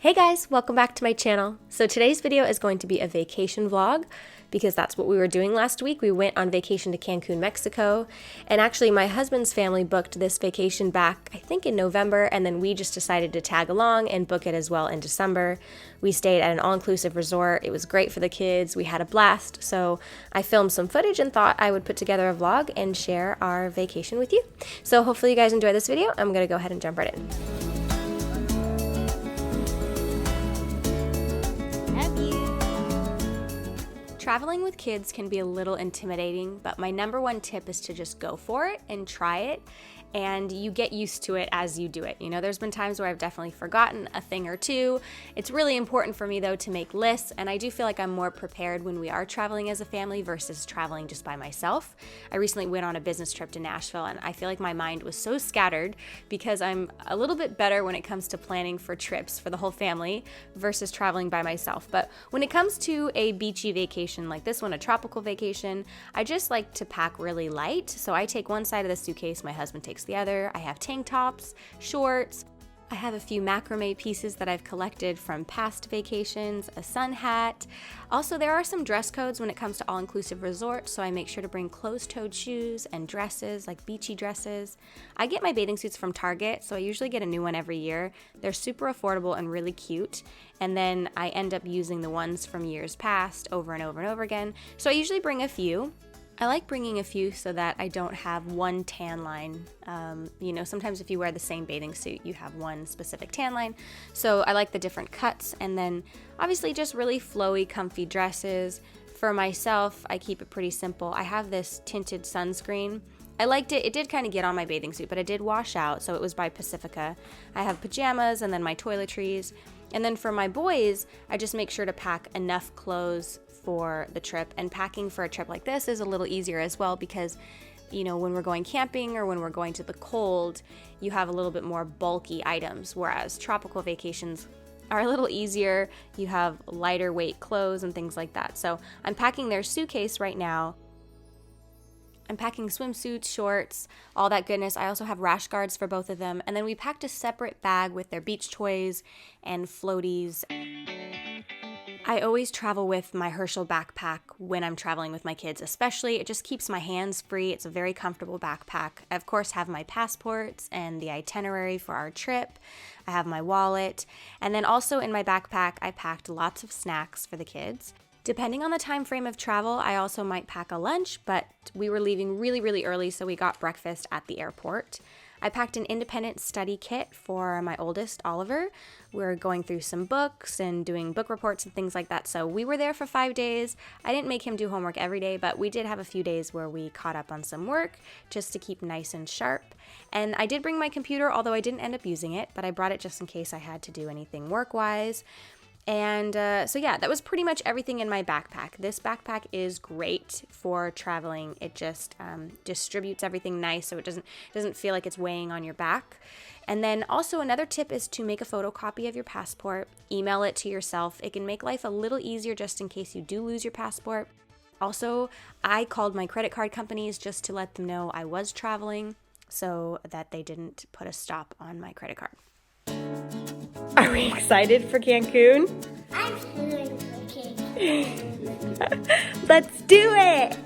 Hey guys, welcome back to my channel. So today's video is going to be a vacation vlog because that's what we were doing last week. We went on vacation to Cancun, Mexico, and actually my husband's family booked this vacation back, I think in November, and then we just decided to tag along and book it as well in December. We stayed at an all-inclusive resort. It was great for the kids. We had a blast. So I filmed some footage and thought I would put together a vlog and share our vacation with you. So hopefully you guys enjoy this video. I'm gonna go ahead and jump right in. Traveling with kids can be a little intimidating, but my number one tip is to just go for it and try it, and you get used to it as you do it. You know, there's been times where I've definitely forgotten a thing or two. It's really important for me though to make lists, and I do feel like I'm more prepared when we are traveling as a family versus traveling just by myself. I recently went on a business trip to Nashville, and I feel like my mind was so scattered because I'm a little bit better when it comes to planning for trips for the whole family versus traveling by myself. But when it comes to a beachy vacation like this one, a tropical vacation, I just like to pack really light. So I take one side of the suitcase, my husband takes the other. I have tank tops, shorts. I have a few macrame pieces that I've collected from past vacations, a sun hat. Also, there are some dress codes when it comes to all-inclusive resorts, so I make sure to bring closed-toed shoes and dresses, like beachy dresses. I get my bathing suits from Target, so I usually get a new one every year. They're super affordable and really cute, and then I end up using the ones from years past over and over and over again. So I usually bring a few. I like bringing a few so that I don't have one tan line. You know, sometimes if you wear the same bathing suit, you have one specific tan line. So I like the different cuts, and then obviously just really flowy, comfy dresses. For myself, I keep it pretty simple. I have this tinted sunscreen. I liked it. It did kind of get on my bathing suit, but it did wash out, so it was by Pacifica. I have pajamas and then my toiletries. And then for my boys, I just make sure to pack enough clothes for the trip, and packing for a trip like this is a little easier as well because, you know, when we're going camping or when we're going to the cold, you have a little bit more bulky items, whereas tropical vacations are a little easier. You have lighter weight clothes and things like that. So I'm packing their suitcase right now. I'm packing swimsuits, shorts, all that goodness. I also have rash guards for both of them. And then we packed a separate bag with their beach toys and floaties. I always travel with my Herschel backpack when I'm traveling with my kids, especially. It just keeps my hands free. It's a very comfortable backpack. I, of course, have my passports and the itinerary for our trip. I have my wallet. And then also in my backpack, I packed lots of snacks for the kids. Depending on the time frame of travel, I also might pack a lunch, but we were leaving really, really early, so we got breakfast at the airport. I packed an independent study kit for my oldest, Oliver. We're going through some books and doing book reports and things like that. So we were there for 5 days. I didn't make him do homework every day, but we did have a few days where we caught up on some work just to keep nice and sharp. And I did bring my computer, although I didn't end up using it, but I brought it just in case I had to do anything work-wise. And so yeah, that was pretty much everything in my backpack. This backpack is great for traveling. It just distributes everything nice, so it doesn't feel like it's weighing on your back. And then also another tip is to make a photocopy of your passport, email it to yourself. It can make life a little easier just in case you do lose your passport. Also, I called my credit card companies just to let them know I was traveling so that they didn't put a stop on my credit card. Are we excited for Cancun? I'm excited for Cancun. Let's do it!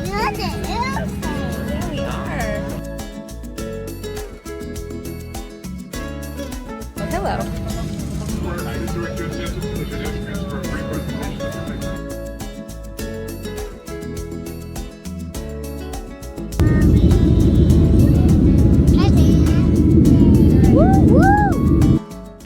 Look at airplane. There we are. Oh, hello.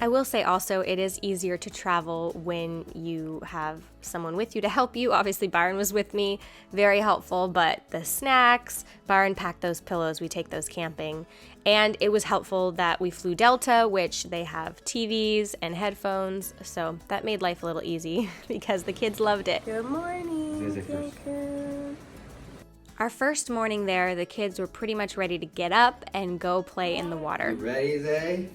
I will say also it is easier to travel when you have someone with you to help you. Obviously Byron was with me, very helpful, but the snacks, Byron packed those pillows, we take those camping, and it was helpful that we flew Delta, which they have TVs and headphones, so that made life a little easy because the kids loved it. Good morning, Cancun. Our first morning there, the kids were pretty much ready to get up and go play in the water. You ready, Zay?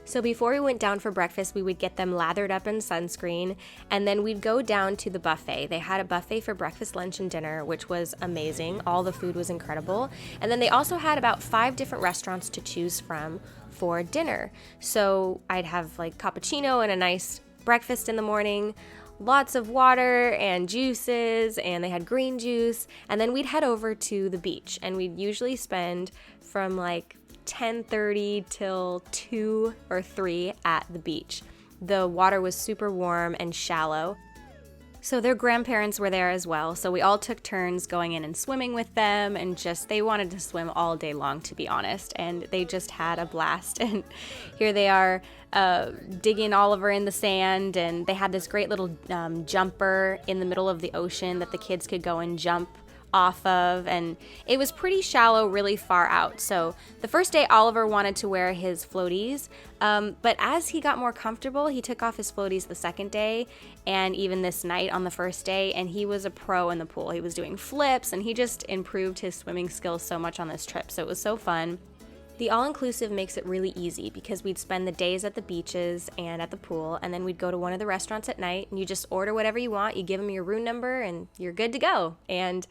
So before we went down for breakfast, we would get them lathered up in sunscreen, and then we'd go down to the buffet. They had a buffet for breakfast, lunch, and dinner, which was amazing. All the food was incredible. And then they also had about 5 different restaurants to choose from for dinner. So I'd have like cappuccino and a nice breakfast in the morning, lots of water and juices, and they had green juice, and then we'd head over to the beach, and we'd usually spend from like 10:30 till 2 or 3 at the beach. The water was super warm and shallow. So their grandparents were there as well, so we all took turns going in and swimming with them, and just they wanted to swim all day long, to be honest, and they just had a blast. And here they are digging Oliver in the sand, and they had this great little jumper in the middle of the ocean that the kids could go and jump off of, and it was pretty shallow, really far out. So the first day Oliver wanted to wear his floaties, but as he got more comfortable, he took off his floaties the second day and even this night on the first day, and he was a pro in the pool. He was doing flips, and he just improved his swimming skills so much on this trip, so it was so fun. The all-inclusive makes it really easy because we'd spend the days at the beaches and at the pool, and then we'd go to one of the restaurants at night, and you just order whatever you want, you give them your room number, and you're good to go. And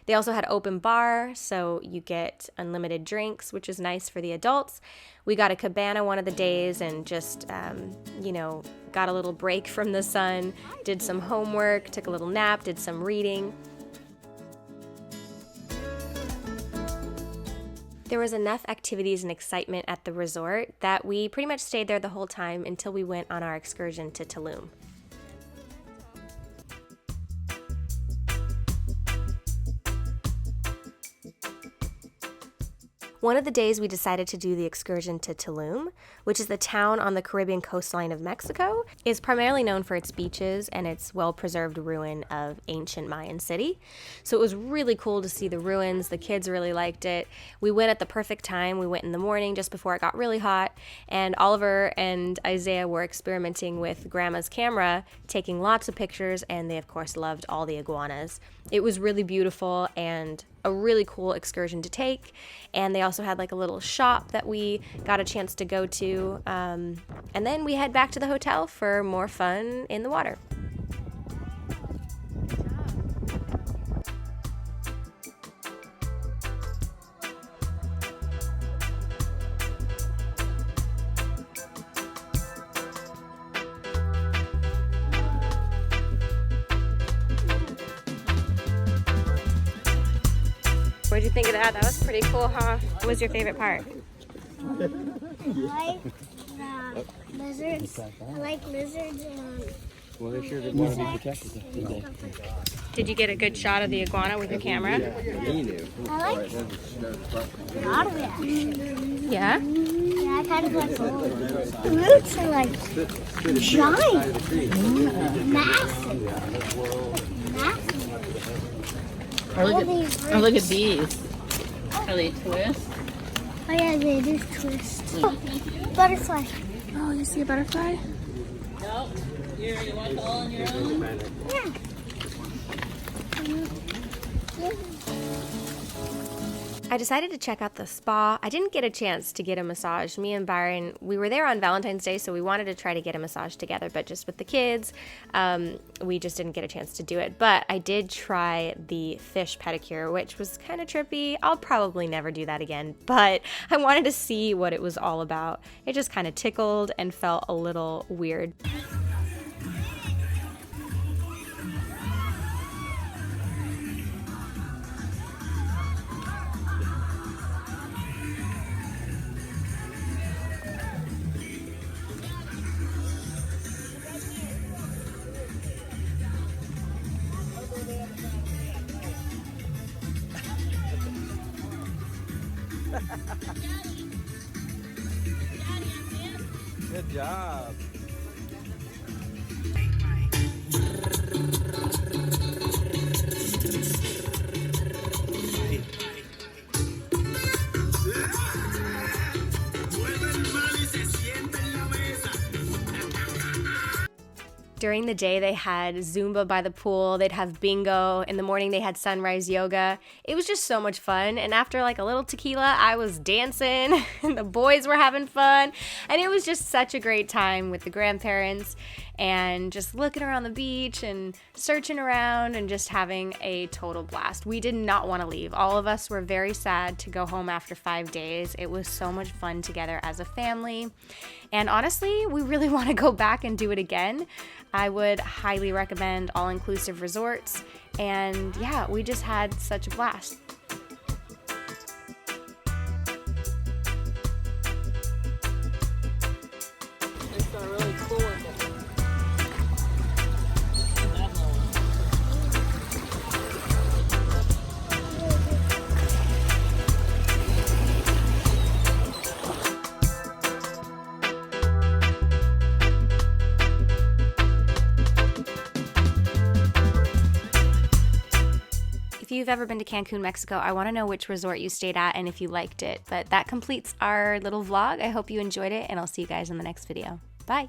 they also had open bar, so you get unlimited drinks, which is nice for the adults. We got a cabana one of the days and just, got a little break from the sun, did some homework, took a little nap, did some reading. There was enough activities and excitement at the resort that we pretty much stayed there the whole time until we went on our excursion to Tulum. One of the days we decided to do the excursion to Tulum, which is the town on the Caribbean coastline of Mexico, is primarily known for its beaches and its well-preserved ruin of ancient Mayan city. So it was really cool to see the ruins. The kids really liked it. We went at the perfect time. We went in the morning just before it got really hot, and Oliver and Isaiah were experimenting with Grandma's camera, taking lots of pictures, and they of course loved all the iguanas. It was really beautiful and a really cool excursion to take, and they also had like a little shop that we got a chance to go to, and then we head back to the hotel for more fun in the water. What'd you think of that? That was pretty cool, huh? What was your favorite part? I like lizards. I like lizards and Well, they sure did want to be protected. Did you get a good shot of the iguana with your camera? He knew. I like a lot of it actually. Yeah? Yeah, I kind of like the roots are like giant, massive, massive. Oh, look at these. How they twist. Oh yeah, they do twist. Oh, butterfly. Oh, you see a butterfly? Nope. You want it all on your own? Yeah. Yeah. I decided to check out the spa. I didn't get a chance to get a massage. Me and Byron, we were there on Valentine's Day, so we wanted to try to get a massage together, but just with the kids, we just didn't get a chance to do it. But I did try the fish pedicure, which was kind of trippy. I'll probably never do that again, but I wanted to see what it was all about. It just kind of tickled and felt a little weird. Good job. During the day, they had Zumba by the pool, they'd have bingo. In the morning, they had sunrise yoga. It was just so much fun. And after like a little tequila, I was dancing and the boys were having fun. And it was just such a great time with the grandparents and just looking around the beach and searching around and just having a total blast. We did not want to leave. All of us were very sad to go home after 5 days. It was so much fun together as a family. And honestly, we really want to go back and do it again. I would highly recommend all-inclusive resorts. And yeah, we just had such a blast. It's a really cool one. If you've ever been to Cancun, Mexico, I want to know which resort you stayed at and if you liked it. But that completes our little vlog. I hope you enjoyed it, and I'll see you guys in the next video. Bye!